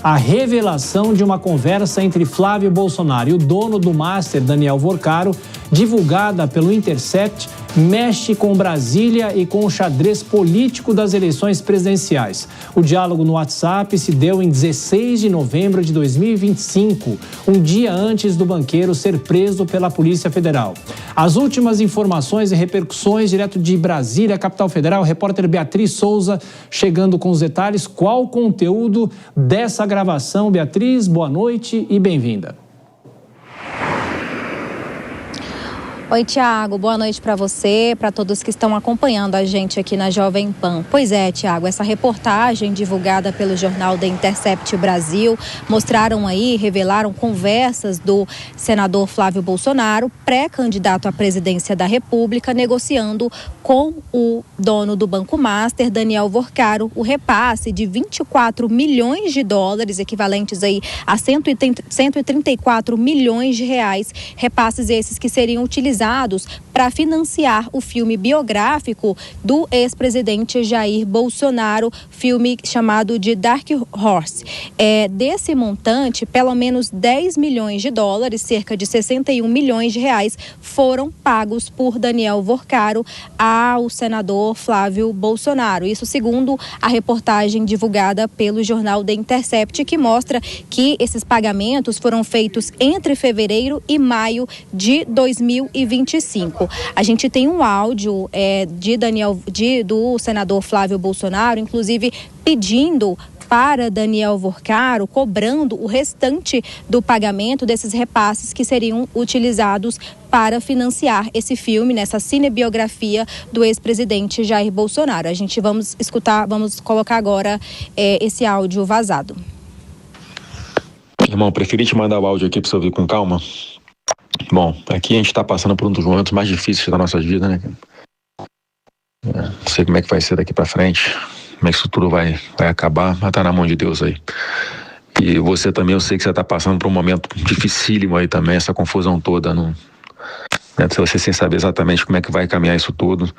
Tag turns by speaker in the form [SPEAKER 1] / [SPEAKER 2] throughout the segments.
[SPEAKER 1] A revelação de uma conversa entre Flávio Bolsonaro e o dono do Master, Daniel Vorcaro, divulgada pelo Intercept, mexe com Brasília e com o xadrez político das eleições presidenciais. O diálogo no WhatsApp se deu em 16 de novembro de 2025, um dia antes do banqueiro ser preso pela Polícia Federal. As últimas informações e repercussões direto de Brasília, capital federal, repórter Beatriz Souza chegando com os detalhes. Qual o conteúdo dessa gravação? Beatriz, boa noite e bem-vinda.
[SPEAKER 2] Oi, Tiago, boa noite para você, para todos que estão acompanhando a gente aqui na Jovem Pan. Pois é, Tiago, essa reportagem divulgada pelo jornal The Intercept Brasil revelaram conversas do senador Flávio Bolsonaro, pré-candidato à presidência da República, negociando com o dono do Banco Master, Daniel Vorcaro, o repasse de 24 milhões de dólares, equivalentes aí a 134 milhões de reais, repasses esses que seriam utilizados para financiar o filme biográfico do ex-presidente Jair Bolsonaro, filme chamado de Dark Horse. Desse montante, pelo menos 10 milhões de dólares, cerca de 61 milhões de reais, foram pagos por Daniel Vorcaro ao senador Flávio Bolsonaro. Isso segundo a reportagem divulgada pelo jornal The Intercept, que mostra que esses pagamentos foram feitos entre fevereiro e maio de 2025. A gente tem um áudio do senador Flávio Bolsonaro, inclusive pedindo para Daniel Vorcaro, cobrando o restante do pagamento desses repasses que seriam utilizados para financiar esse filme, nessa cinebiografia do ex-presidente Jair Bolsonaro. A gente vamos colocar agora esse áudio vazado.
[SPEAKER 3] Irmão, preferi te mandar o áudio aqui para você ouvir com calma. Bom, aqui a gente está passando por um dos momentos mais difíceis da nossa vida, né? Não sei como é que vai ser daqui para frente, como é que isso tudo vai acabar, mas tá na mão de Deus aí. E você também, eu sei que você está passando por um momento dificílimo aí também, essa confusão toda, né? Você sem saber exatamente como é que vai caminhar isso tudo.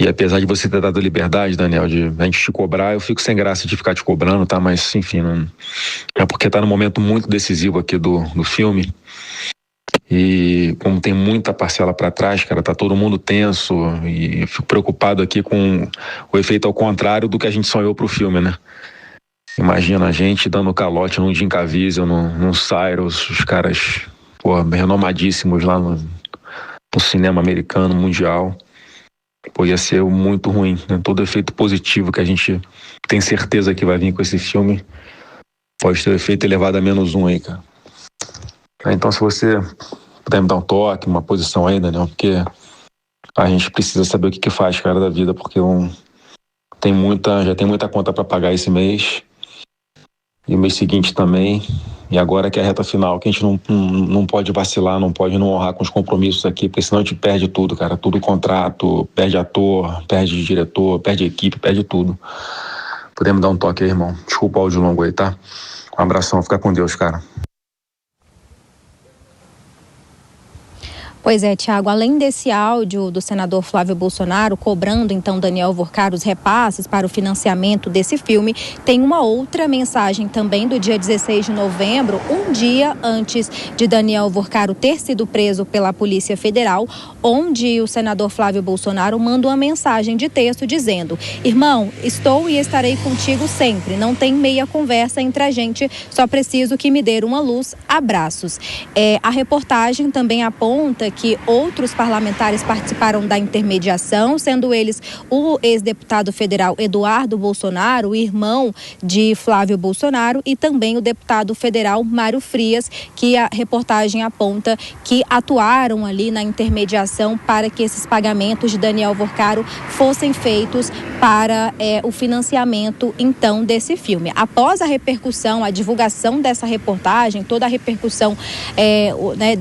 [SPEAKER 3] E apesar de você ter dado liberdade, Daniel, de a gente te cobrar, eu fico sem graça de ficar te cobrando, tá? Mas, enfim, não... é porque tá num momento muito decisivo aqui do filme. E como tem muita parcela para trás, cara, tá todo mundo tenso e eu fico preocupado aqui com o efeito ao contrário do que a gente sonhou pro filme, né? Imagina a gente dando calote num Jim Caviezel, num Cyrus, os caras, renomadíssimos lá no cinema americano, mundial. Ia ser muito ruim, né? Todo efeito positivo que a gente tem certeza que vai vir com esse filme pode ter efeito elevado a -1 aí, cara. Então, se você puder me dar um toque, uma posição aí, Daniel, porque a gente precisa saber o que faz, cara, da vida, porque já tem muita conta para pagar esse mês, e o mês seguinte também, e agora que é a reta final, que a gente não pode vacilar, não pode não honrar com os compromissos aqui, porque senão a gente perde tudo, cara, tudo contrato, perde ator, perde diretor, perde equipe, perde tudo. Podemos dar um toque aí, irmão? Desculpa o áudio longo aí, tá? Um abração, fica com Deus, cara.
[SPEAKER 2] Pois é, Tiago, além desse áudio do senador Flávio Bolsonaro cobrando, então, Daniel Vorcaro os repasses para o financiamento desse filme, tem uma outra mensagem também do dia 16 de novembro, um dia antes de Daniel Vorcaro ter sido preso pela Polícia Federal, onde o senador Flávio Bolsonaro manda uma mensagem de texto dizendo: irmão, estou e estarei contigo sempre, não tem meia conversa entre a gente, só preciso que me dê uma luz, abraços. A reportagem também aponta que outros parlamentares participaram da intermediação, sendo eles o ex-deputado federal Eduardo Bolsonaro, irmão de Flávio Bolsonaro, e também o deputado federal Mário Frias, que a reportagem aponta que atuaram ali na intermediação para que esses pagamentos de Daniel Vorcaro fossem feitos para o financiamento, então, desse filme. Após a repercussão, a divulgação dessa reportagem, toda a repercussão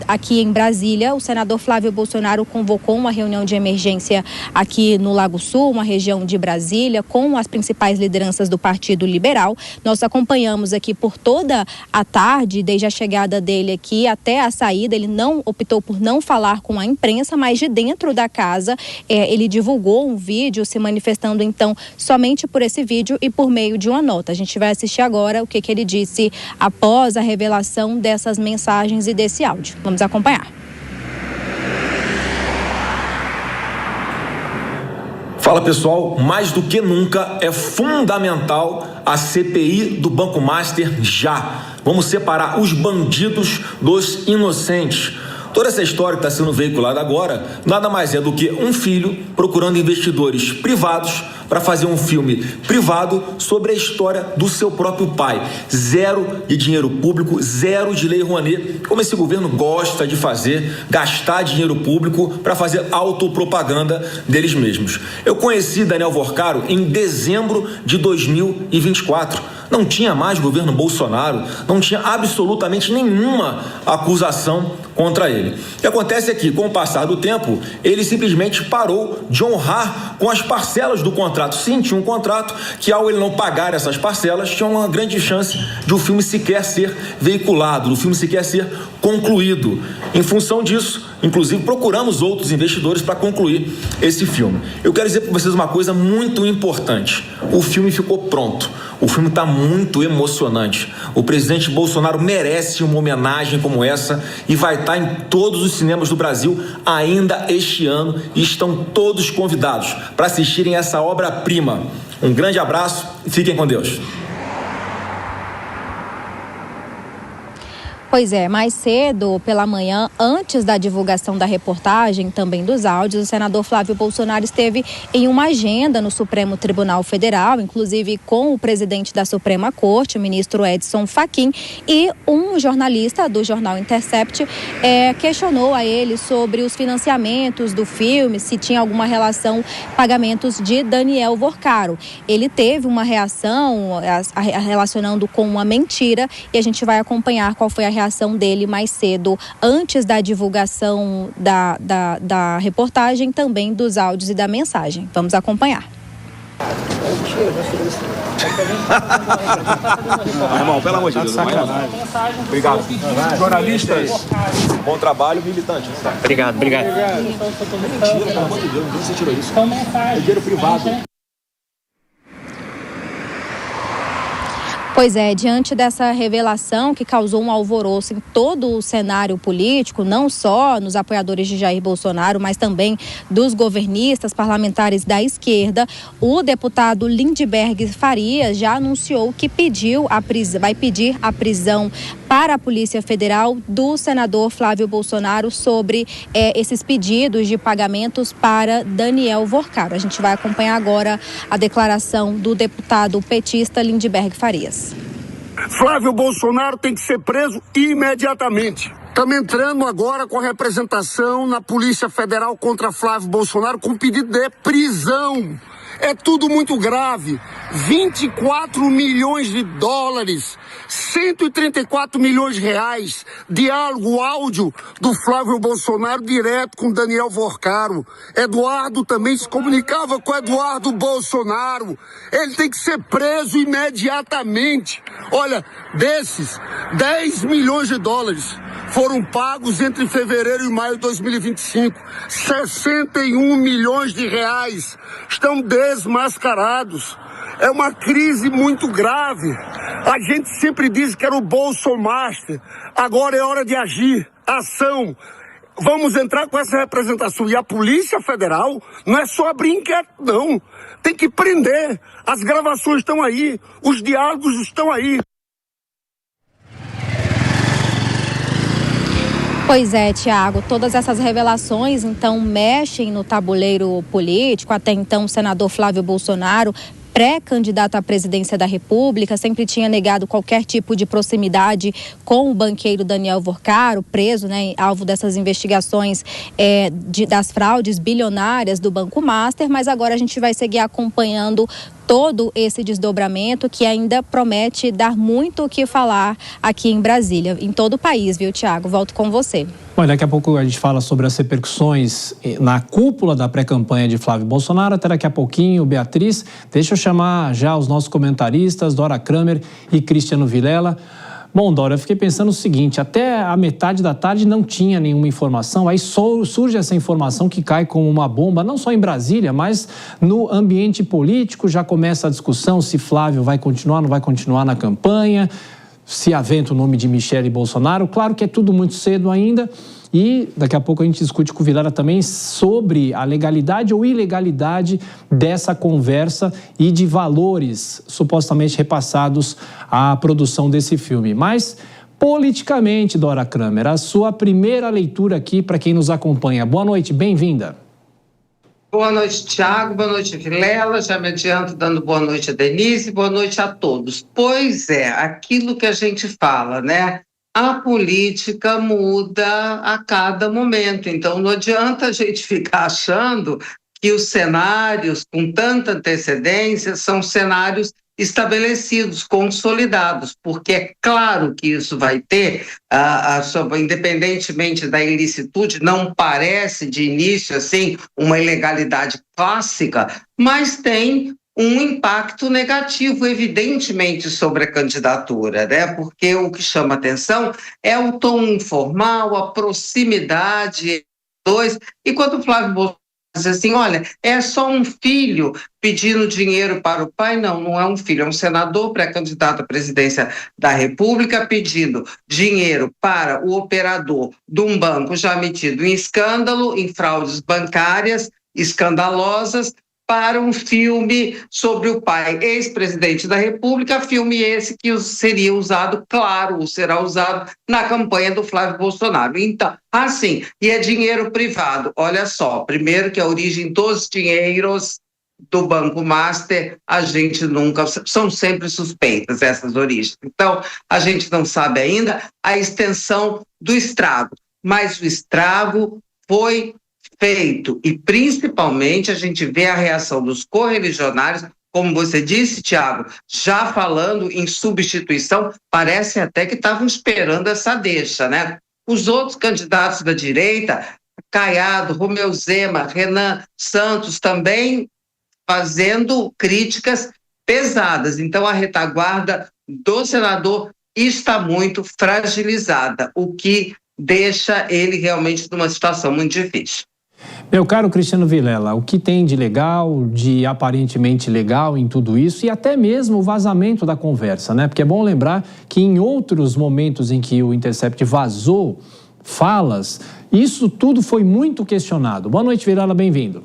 [SPEAKER 2] aqui em Brasília, o senador senador Flávio Bolsonaro convocou uma reunião de emergência aqui no Lago Sul, uma região de Brasília, com as principais lideranças do Partido Liberal. Nós acompanhamos aqui por toda a tarde, desde a chegada dele aqui até a saída. Ele optou por não falar com a imprensa, mas de dentro da casa ele divulgou um vídeo se manifestando então somente por esse vídeo e por meio de uma nota. A gente vai assistir agora o que ele disse após a revelação dessas mensagens e desse áudio. Vamos acompanhar.
[SPEAKER 4] Fala pessoal, mais do que nunca é fundamental a CPI do Banco Master já. Vamos separar os bandidos dos inocentes. Toda essa história que está sendo veiculada agora nada mais é do que um filho procurando investidores privados para fazer um filme privado sobre a história do seu próprio pai. Zero de dinheiro público, zero de lei Rouanet, como esse governo gosta de fazer, gastar dinheiro público para fazer autopropaganda deles mesmos. Eu conheci Daniel Vorcaro em dezembro de 2024. Não tinha mais governo Bolsonaro, não tinha absolutamente nenhuma acusação contra ele. O que acontece é que, com o passar do tempo, ele simplesmente parou de honrar com as parcelas do contrato. Sim, tinha um contrato que, ao ele não pagar essas parcelas, tinha uma grande chance de o filme sequer ser veiculado, do filme sequer ser concluído. Em função disso, inclusive, procuramos outros investidores para concluir esse filme. Eu quero dizer para vocês uma coisa muito importante. O filme ficou pronto. O filme está muito emocionante. O presidente Bolsonaro merece uma homenagem como essa e vai estar em todos os cinemas do Brasil ainda este ano e estão todos convidados para assistirem essa obra-prima. Um grande abraço e fiquem com Deus.
[SPEAKER 2] Pois é, mais cedo pela manhã, antes da divulgação da reportagem, também dos áudios, o senador Flávio Bolsonaro esteve em uma agenda no Supremo Tribunal Federal, inclusive com o presidente da Suprema Corte, o ministro Edson Fachin, e um jornalista do jornal Intercept questionou a ele sobre os financiamentos do filme, se tinha alguma relação, pagamentos de Daniel Vorcaro. Ele teve uma reação relacionando com uma mentira e a gente vai acompanhar qual foi a reação dele mais cedo, antes da divulgação da reportagem, também dos áudios e da mensagem. Vamos acompanhar.
[SPEAKER 4] Irmão, pelo amor de Deus. Obrigado. Jornalistas, bom trabalho, militantes.
[SPEAKER 5] Obrigado.
[SPEAKER 4] Mentira, pelo amor de Deus, onde você tirou isso? É dinheiro privado.
[SPEAKER 2] Pois é, diante dessa revelação que causou um alvoroço em todo o cenário político, não só nos apoiadores de Jair Bolsonaro, mas também dos governistas, parlamentares da esquerda, o deputado Lindbergh Farias já anunciou que vai pedir a prisão para a Polícia Federal do senador Flávio Bolsonaro sobre esses pedidos de pagamentos para Daniel Vorcaro. A gente vai acompanhar agora a declaração do deputado petista Lindbergh Farias.
[SPEAKER 6] Flávio Bolsonaro tem que ser preso imediatamente. Estamos entrando agora com a representação na Polícia Federal contra Flávio Bolsonaro com pedido de prisão. É tudo muito grave. 24 milhões de dólares, 134 milhões de reais, diálogo, áudio do Flávio Bolsonaro direto com Daniel Vorcaro. Eduardo também se comunicava com Eduardo Bolsonaro. Ele tem que ser preso imediatamente. Olha, desses 10 milhões de dólares foram pagos entre fevereiro e maio de 2025. 61 milhões de reais estão desmascarados. É uma crise muito grave. A gente sempre diz que era o Bolsomaster. Agora é hora de agir. Ação. Vamos entrar com essa representação. E a Polícia Federal não é só abrir inquérito, não. Tem que prender. As gravações estão aí. Os diálogos estão aí.
[SPEAKER 2] Pois é, Tiago, todas essas revelações, então, mexem no tabuleiro político. Até então, o senador Flávio Bolsonaro, pré-candidato à presidência da República, sempre tinha negado qualquer tipo de proximidade com o banqueiro Daniel Vorcaro, preso, alvo dessas investigações das fraudes bilionárias do Banco Master, mas agora a gente vai seguir acompanhando todo esse desdobramento que ainda promete dar muito o que falar aqui em Brasília, em todo o país, viu, Tiago? Volto com você.
[SPEAKER 1] Bom, daqui a pouco a gente fala sobre as repercussões na cúpula da pré-campanha de Flávio Bolsonaro. Até daqui a pouquinho, Beatriz. Deixa eu chamar já os nossos comentaristas, Dora Kramer e Cristiano Vilela. Bom, Dora, eu fiquei pensando o seguinte, até a metade da tarde não tinha nenhuma informação, aí surge essa informação que cai como uma bomba, não só em Brasília, mas no ambiente político. Já começa a discussão se Flávio vai continuar, não vai continuar na campanha, se aventa o nome de Michele Bolsonaro. Claro que é tudo muito cedo ainda e daqui a pouco a gente discute com o Vilela também sobre a legalidade ou ilegalidade dessa conversa e de valores supostamente repassados à produção desse filme. Mas, politicamente, Dora Kramer, a sua primeira leitura aqui para quem nos acompanha. Boa noite, bem-vinda.
[SPEAKER 5] Boa noite, Tiago. Boa noite, Vilela. Já me adianto dando boa noite a Denise. Boa noite a todos. Pois é, aquilo que a gente fala, né? A política muda a cada momento. Então, não adianta a gente ficar achando que os cenários com tanta antecedência são cenários estabelecidos, consolidados, porque é claro que isso vai ter, independentemente da ilicitude, não parece de início assim uma ilegalidade clássica, mas tem um impacto negativo, evidentemente, sobre a candidatura, né? Porque o que chama atenção é o tom informal, a proximidade, e quando o Flávio Bolsonaro diz assim, olha, é só um filho pedindo dinheiro para o pai. Não, não é um filho, é um senador pré-candidato à presidência da República pedindo dinheiro para o operador de um banco já metido em escândalo, em fraudes bancárias escandalosas, para um filme sobre o pai ex-presidente da República, filme esse que seria usado, claro, será usado na campanha do Flávio Bolsonaro. Então, assim, e é dinheiro privado. Olha só, primeiro que a origem dos dinheiros do Banco Master, a gente nunca, são sempre suspeitas essas origens. Então, a gente não sabe ainda a extensão do estrago, mas o estrago foi feito, e principalmente a gente vê a reação dos correligionários, como você disse, Tiago, já falando em substituição, parece até que estavam esperando essa deixa, né? Os outros candidatos da direita, Caiado, Romeu Zema, Renan Santos, também fazendo críticas pesadas. Então a retaguarda do senador está muito fragilizada, o que deixa ele realmente numa situação muito difícil.
[SPEAKER 1] Meu caro Cristiano Vilela, o que tem de legal, de aparentemente legal em tudo isso e até mesmo o vazamento da conversa, né? Porque é bom lembrar que em outros momentos em que o Intercept vazou falas, isso tudo foi muito questionado. Boa noite, Vilela, bem-vindo.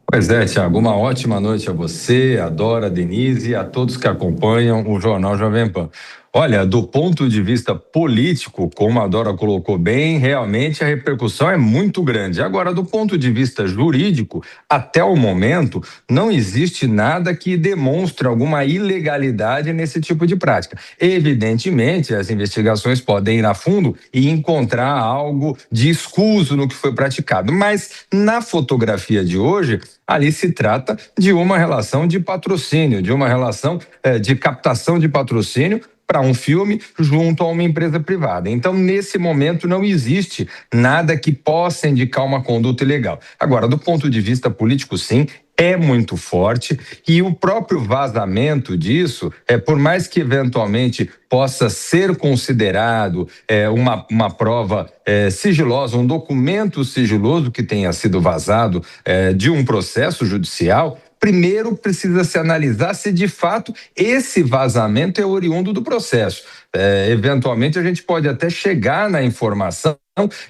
[SPEAKER 7] Pois é, Tiago, uma ótima noite a você, a Dora, a Denise e a todos que acompanham o Jornal Jovem Pan. Olha, do ponto de vista político, como a Dora colocou bem, realmente a repercussão é muito grande. Agora, do ponto de vista jurídico, até o momento, não existe nada que demonstre alguma ilegalidade nesse tipo de prática. Evidentemente, as investigações podem ir a fundo e encontrar algo de escuso no que foi praticado. Mas, na fotografia de hoje, ali se trata de uma relação de patrocínio, de uma relação de captação de patrocínio para um filme junto a uma empresa privada. Então, nesse momento, não existe nada que possa indicar uma conduta ilegal. Agora, do ponto de vista político, sim, é muito forte e o próprio vazamento disso, por mais que eventualmente possa ser considerado uma prova sigilosa, um documento sigiloso que tenha sido vazado de um processo judicial, primeiro precisa se analisar se de fato esse vazamento é oriundo do processo. Eventualmente a gente pode até chegar na informação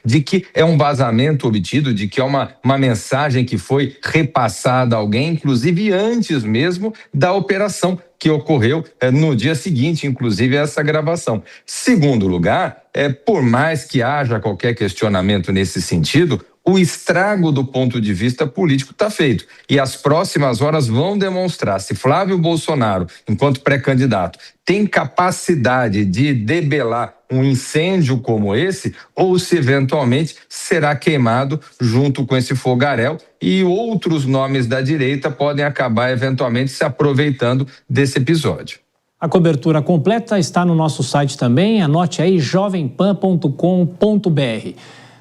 [SPEAKER 7] de que é um vazamento obtido, de que é uma mensagem que foi repassada a alguém, inclusive antes mesmo da operação que ocorreu no dia seguinte, inclusive essa gravação. Segundo lugar, por mais que haja qualquer questionamento nesse sentido, o estrago do ponto de vista político está feito. E as próximas horas vão demonstrar se Flávio Bolsonaro, enquanto pré-candidato, tem capacidade de debelar um incêndio como esse, ou se eventualmente será queimado junto com esse fogaréu e outros nomes da direita podem acabar eventualmente se aproveitando desse episódio.
[SPEAKER 1] A cobertura completa está no nosso site também, anote aí jovempan.com.br.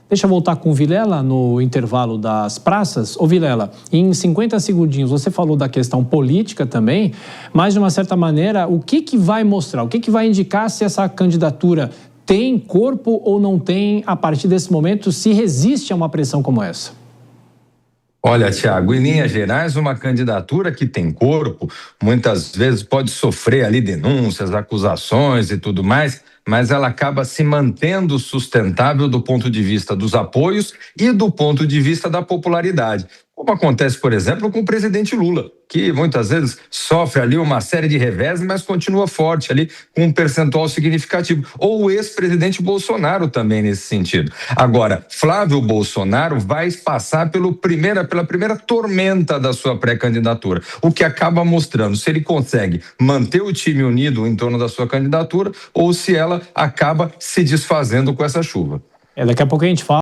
[SPEAKER 1] Deixa eu voltar com o Vilela no intervalo das praças. Ô Vilela, em 50 segundinhos você falou da questão política também, mas de uma certa maneira, o que vai mostrar, o que vai indicar se essa candidatura tem corpo ou não tem a partir desse momento, se resiste a uma pressão como essa?
[SPEAKER 7] Olha, Tiago, em linhas gerais, uma candidatura que tem corpo, muitas vezes pode sofrer ali denúncias, acusações e tudo mais, mas ela acaba se mantendo sustentável do ponto de vista dos apoios e do ponto de vista da popularidade. Como acontece, por exemplo, com o presidente Lula, que muitas vezes sofre ali uma série de revés, mas continua forte ali com um percentual significativo. Ou o ex-presidente Bolsonaro também nesse sentido. Agora, Flávio Bolsonaro vai passar pela primeira tormenta da sua pré-candidatura, o que acaba mostrando se ele consegue manter o time unido em torno da sua candidatura ou se ela acaba se desfazendo com essa chuva.
[SPEAKER 1] Daqui a pouco a gente fala